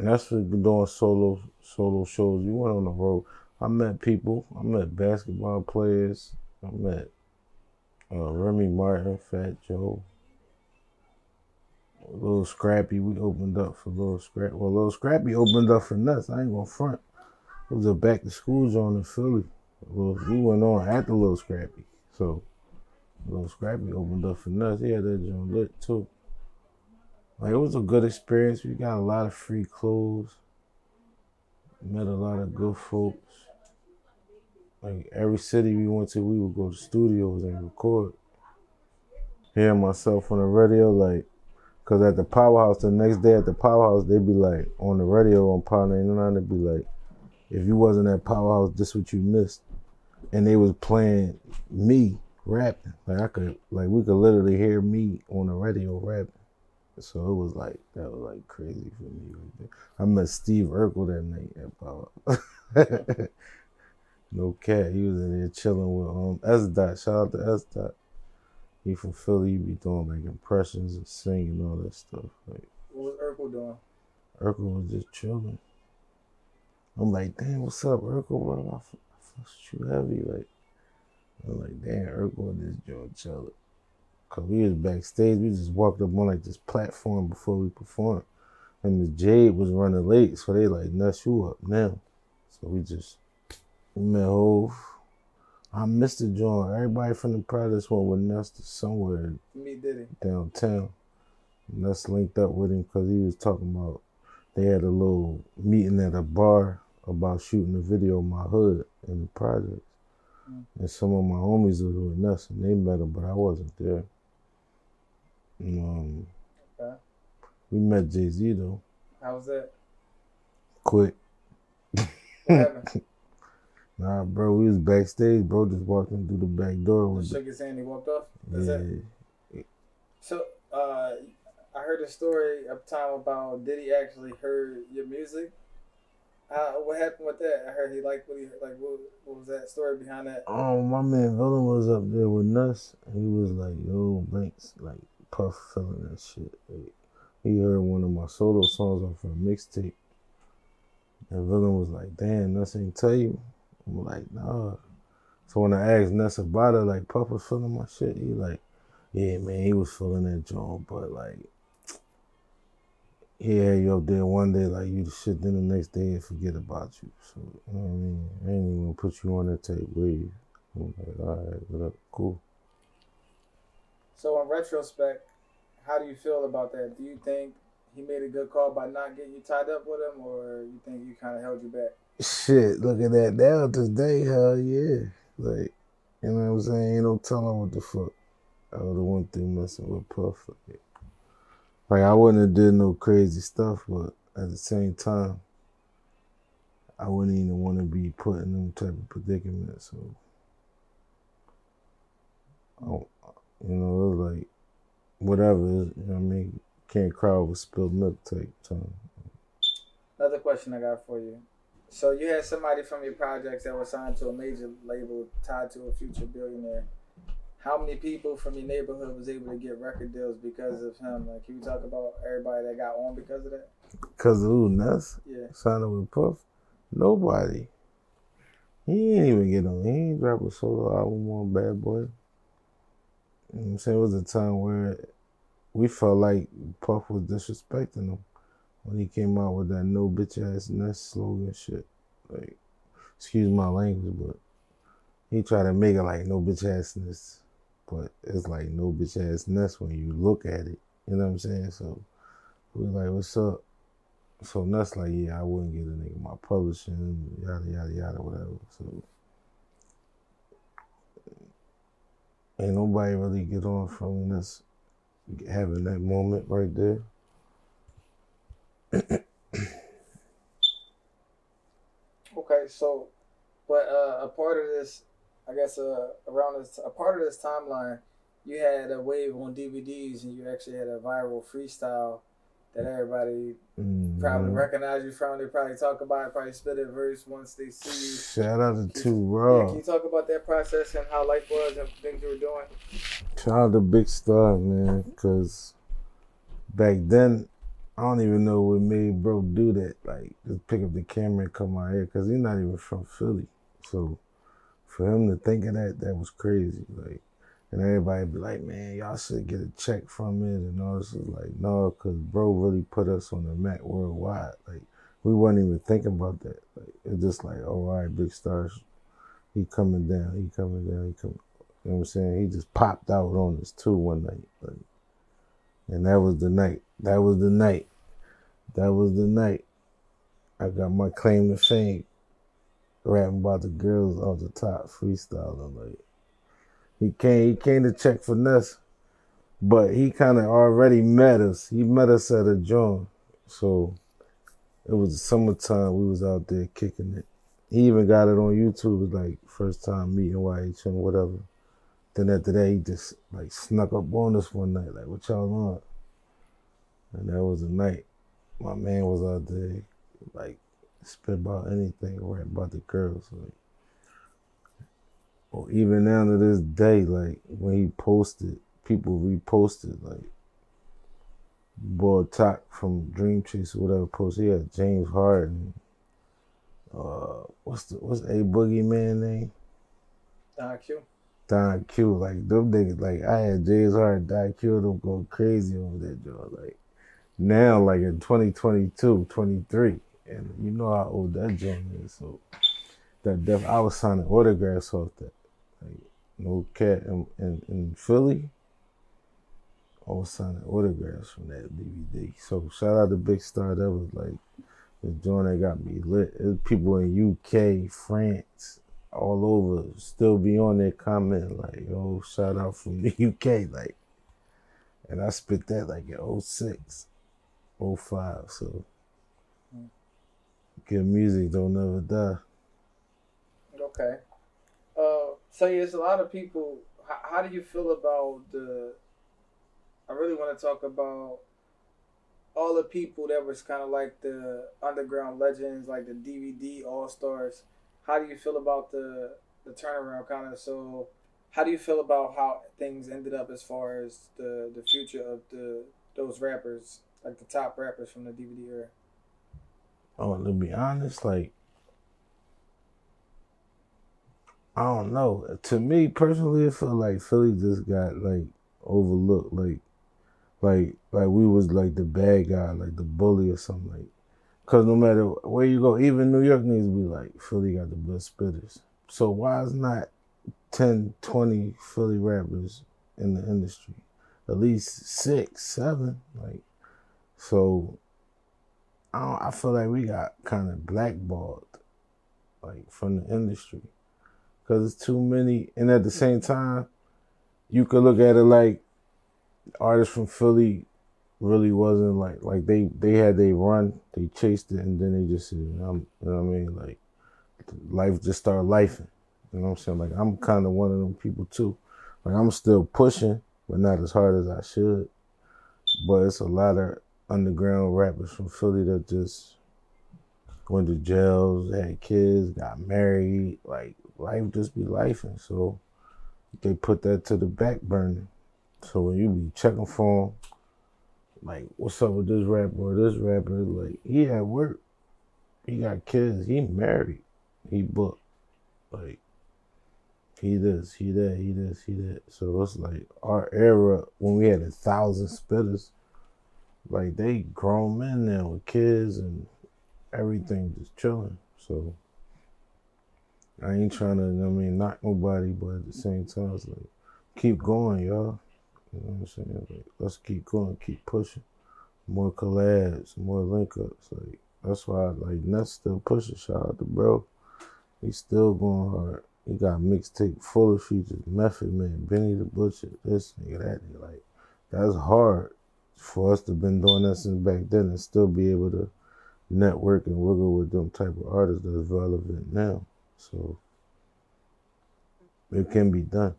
And that's what doing solo shows. You went on the road. I met people. I met basketball players. I met Remy Martin, Fat Joe, Lil Scrappy. We opened up for Lil Scrappy. Well, Lil Scrappy opened up for NESS. I ain't gonna front. It was a back to school joint in Philly. Well, we went on after Lil Scrappy. So Lil Scrappy opened up for NESS. He had that joint lit too. Like, it was a good experience. We got a lot of free clothes. Met a lot of good folks. Like, every city we went to, we would go to studios and record. Hearing myself on the radio, like, because at the Powerhouse, the next day at the Powerhouse, they'd be like, on the radio on Power 99, they'd be like, if you wasn't at Powerhouse, this what you missed. And they was playing me rapping. Like, we could literally hear me on the radio rapping. So it was like, that was like crazy for me right there. I met Steve Urkel that night at Power. No cat, he was in there chilling with S Dot. Shout out to S Dot. He from Philly. He be doing like impressions and singing and all that stuff. Like, what was Urkel doing? Urkel was just chilling. I'm like, damn, what's up, Urkel, bro? I fucked you heavy. Like, I'm like, damn, Urkel and this joint chilling. Cause we was backstage, we just walked up on like this platform before we performed. And Miss Jade was running late, so they like, NESS, you up now. So we met Hov. I missed the joint. Everybody from the projects went with NESS to somewhere Me Diddy. downtown. NESS linked up with him because he was talking about, they had a little meeting at a bar about shooting a video of my hood in the projects. And some of my homies was with NESS and they met him, but I wasn't there. Okay. We met Jay-Z though. How was that? Quick. What happened? Nah, bro, we was backstage. Bro just walked in through the back door. With shook his hand, he walked off? That's it. So, I heard a story of time about Diddy actually heard your music. What happened with that? I heard he liked what he heard. Like, what was that story behind that? My man Villain was up there with NESS. And he was like, yo, Brinks, like, Puff feeling that shit. Like, he heard one of my solo songs off a mixtape. And Villain was like, damn, NESS ain't tell you? I'm like, nah. So when I asked NESS about it, like, Puff was feeling my shit, he like, yeah, man, he was feeling that joint, but like, he had you up there one day, like, you the shit, then the next day and forget about you. So, you know what I mean? I ain't even gonna put you on that tape wave. I'm like, all right, what up, cool. So in retrospect, how do you feel about that? Do you think he made a good call by not getting you tied up with him, or you think you kind of held you back? Shit, look at that now today, hell yeah. Like, you know what I'm saying? Ain't no telling what the fuck I would have went through messing with Puff. Like, I wouldn't have did no crazy stuff, but at the same time, I wouldn't even want to be put in them type of predicaments. So, you know, it was like, whatever, you know what I mean? Can't cry over spilled milk type time. Another question I got for you. So you had somebody from your projects that was signed to a major label tied to a future billionaire. How many people from your neighborhood was able to get record deals because of him? Like, can you talk about everybody that got on because of that? Because of who, NESS? Yeah. Signed with Puff? Nobody. He ain't even get on. He ain't drop a solo album on Bad Boy. You know what I'm saying? It was a time where we felt like Puff was disrespecting him when he came out with that no bitch ass NESS slogan shit. Like, excuse my language, but he tried to make it like no bitch ass NESS. But it's like no bitch ass NESS when you look at it. You know what I'm saying? So we was like, what's up? So NESS like, yeah, I wouldn't get a nigga my publishing, yada, yada, yada, whatever. So ain't nobody really get on from NESS having that moment right there. Okay, so, but a part of this, I guess, around this, a part of this timeline, you had a wave on DVDs, and you actually had a viral freestyle that everybody probably recognize you from. They probably talk about it, probably spit a verse once they see you. Shout out to 2Raw. Yeah, can you talk about that process and how life was and things you were doing? Shout out to Big Star, man, because back then, I don't even know what made bro do that. Like, just pick up the camera and come out here, because he's not even from Philly. So for him to think of that, that was crazy. Like, and everybody be like, man, y'all should get a check from it and all this. Is like, no, because bro really put us on the map worldwide. Like, we wasn't even thinking about that. Like, it's just like, oh, all right, big stars. He coming down. He coming down. He coming. You know what I'm saying? He just popped out on us too one night. Like, and that was the night. That was the night. That was the night. I got my claim to fame, rapping about the girls off the top, freestyling. Like, he came to check for NESS, but he kind of already met us. He met us at a joint, so it was the summertime. We was out there kicking it. He even got it on YouTube. It was like first time meeting YHM, whatever. Then after that, he just like snuck up on us one night, like, what y'all on? And that was the night. My man was out there, like, spit about anything, rap about the girls. Like, or even now to this day, like, when he posted, people reposted, like, boy Talk from Dream Chase or whatever posted. He had James Harden. What's A Boogie man name? Don Q. Don Q. Like, them niggas, like, I had James Harden, Don Q, them go crazy over that joint. Like, now, like, in 2022, 23, and you know how old that joint is, so that I was signing autographs off that. Like, no cat in Philly, I was signing autographs from that DVD. So shout out to Big Star. That was like the joint that got me lit. There's people in UK, France, all over still be on there commenting like, yo, shout out from the UK. Like, and I spit that like in 06, 05. So good music don't never die. Okay. So yeah, there's a lot of people. How do you feel about I really want to talk about all the people that was kind of like the underground legends, like the DVD All Stars. How do you feel about the turnaround, kind of? So, how do you feel about how things ended up as far as the future of those rappers, like the top rappers from the DVD era? Oh, to be honest, like, I don't know. To me personally, I feel like Philly just got like overlooked. Like we was like the bad guy, like the bully or something. Like, cause no matter where you go, even New York needs to be like, Philly got the best spitters. So why is not 10, 20 Philly rappers in the industry? At least 6, 7. Like, so I feel like we got kind of blackballed, like, from the industry. Because it's too many. And at the same time, you could look at it like artists from Philly really wasn't like they had their run, they chased it, and then they just said, you know what I mean? Like, life just started lifing. You know what I'm saying? Like, I'm kind of one of them people too. Like, I'm still pushing, but not as hard as I should. But it's a lot of underground rappers from Philly that just went to jails, had kids, got married. Like, life just be lifing. So they put that to the back burner. So when you be checking for him, like, what's up with this rapper or this rapper? Like, he at work, he got kids, he married, he booked. Like, he this, he that, he this, he that. So it's like our era when we had 1,000 spitters, like, they grown men now with kids and everything just chilling. So I ain't trying to, knock nobody, but at the same time, it's like, keep going, y'all. You know what I'm saying? Like, let's keep going, keep pushing. More collabs, more link ups. Like, that's why, like, NESS still pushing. Shout out to bro. He's still going hard. He got mixtape full of features. Method Man, Benny the Butcher, this nigga, that nigga. Like, that's hard for us to been doing that since back then and still be able to network and wiggle with them type of artists that's relevant now. So it can be done.